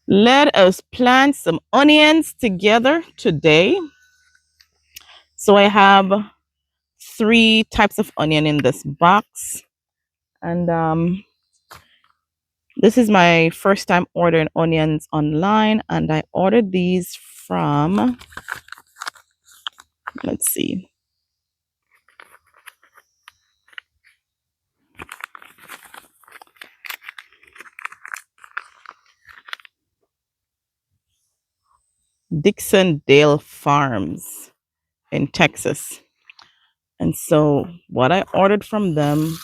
Let us plant some onions together today. So I have three types of onion in this box. And this is my first time ordering onions online. And I ordered these from, let's see, Dixondale Farms in Texas. And so what I ordered from them,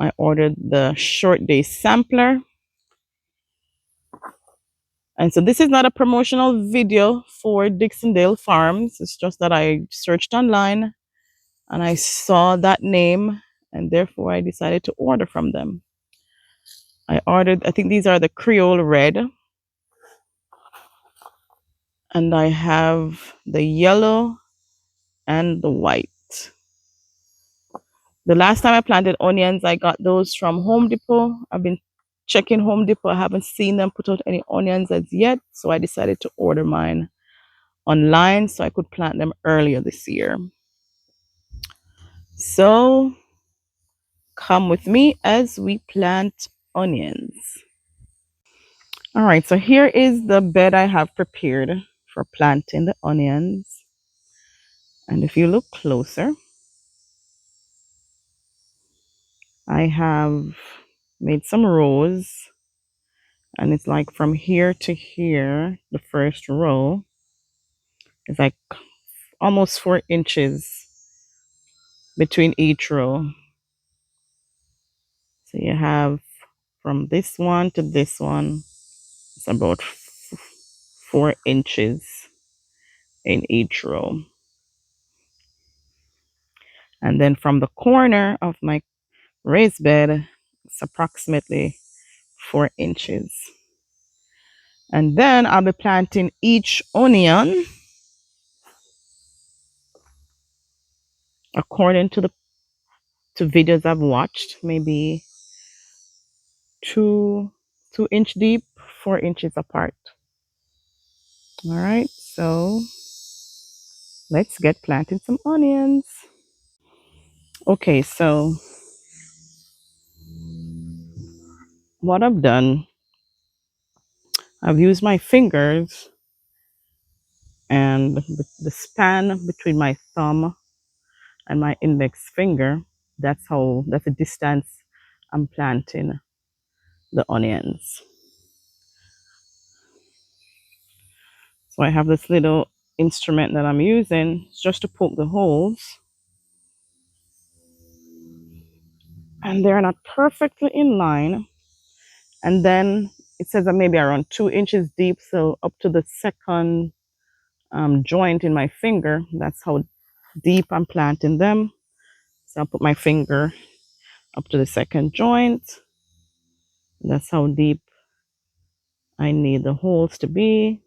I ordered the short day sampler. And so this is not a promotional video for Dixondale Farms. It's just that I searched online and I saw that name, and therefore I decided to order from them. I ordered, I think these are the Creole Red, and I have the yellow and the white. The last time I planted onions, I got those from Home Depot. I've been checking Home Depot. I haven't seen them put out any onions as yet, so I decided to order mine online so I could plant them earlier this year. So come with me as we plant onions. All right, so here is the bed I have prepared for planting the onions. And if you look closer, I have made some rows, and it's like from here to here, the first row is like almost 4 inches between each row. So you have from this one to this one, it's about 4 inches in each row. And then from the corner of my raised bed, it's approximately 4 inches. And then I'll be planting each onion according to the videos I've watched, maybe 2 inch deep, 4 inches apart. All right, so let's get planting some onions. Okay, so what I've done, I've used my fingers and the span between my thumb and my index finger. That's the distance I'm planting the onions. So I have this little instrument that I'm using just to poke the holes. And they're not perfectly in line. And then it says that maybe around 2 inches deep. So up to the second joint in my finger, that's how deep I'm planting them. So I'll put my finger up to the second joint. That's how deep I need the holes to be.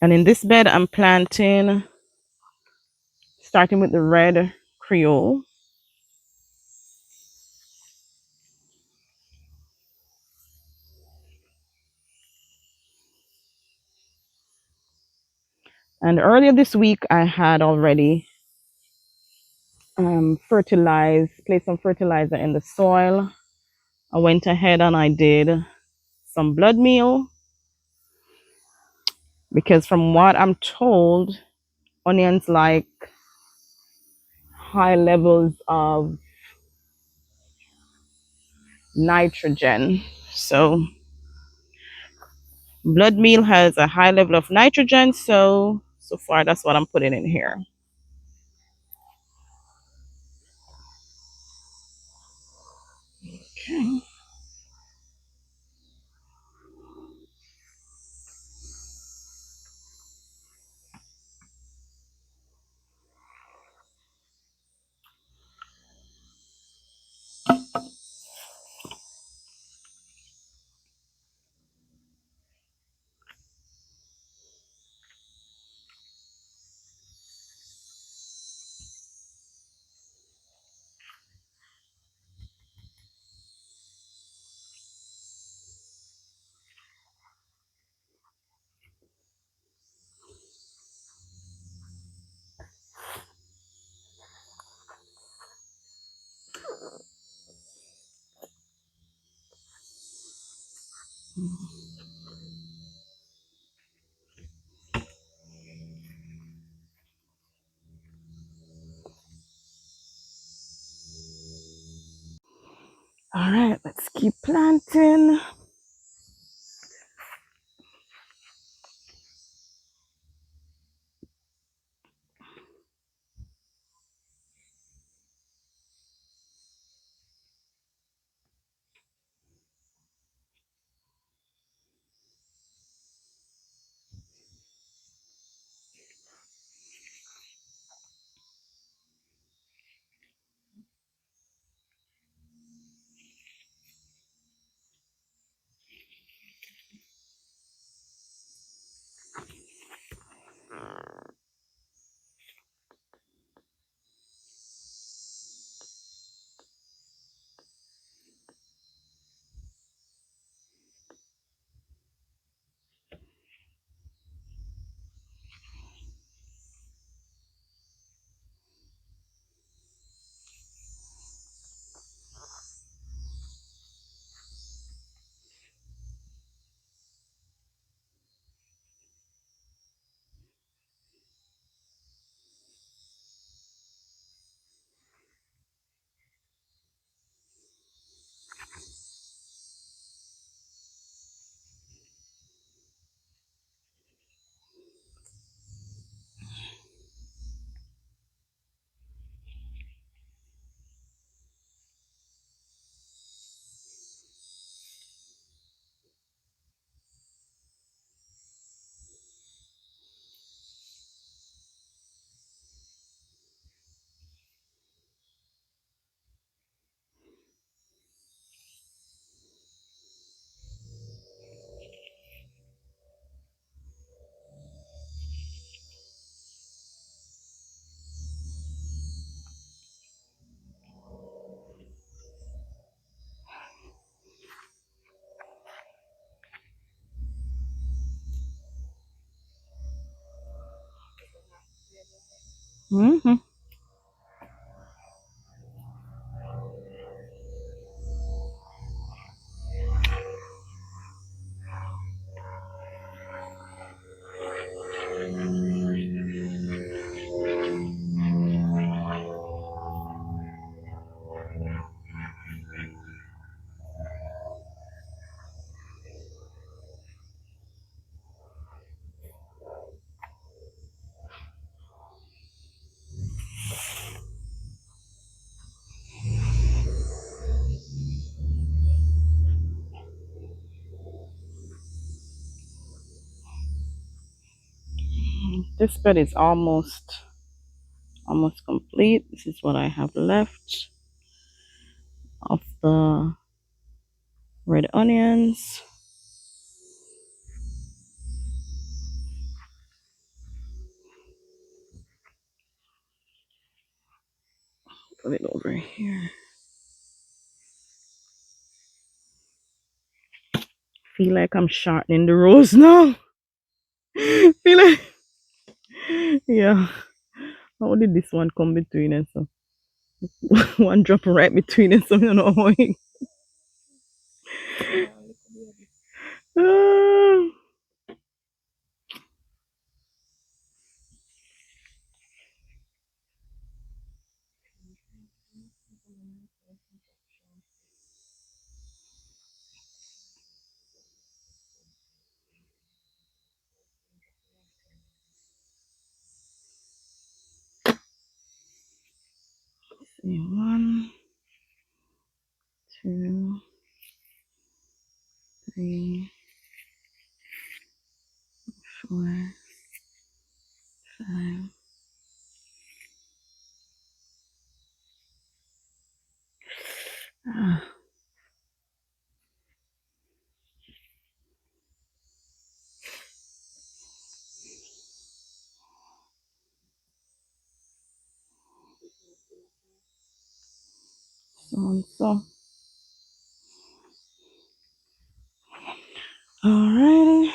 And in this bed, I'm planting, starting with the red Creole. And earlier this week, I had already fertilized, placed some fertilizer in the soil. I went ahead and I did some blood meal because from what I'm told, onions like high levels of nitrogen. So blood meal has a high level of nitrogen. So far that's what I'm putting in here. Okay. All right, let's keep planting. Mm-hmm. This bed is almost complete. This is what I have left of the red onions. Put it over here. Feel like I'm shortening the rows now. Feel like, yeah. How did this one come between it? So one drop right between it. So I don't know how it. Ah, see, 1, 2, 3, 4, 5. Ah, so and so. Alrighty.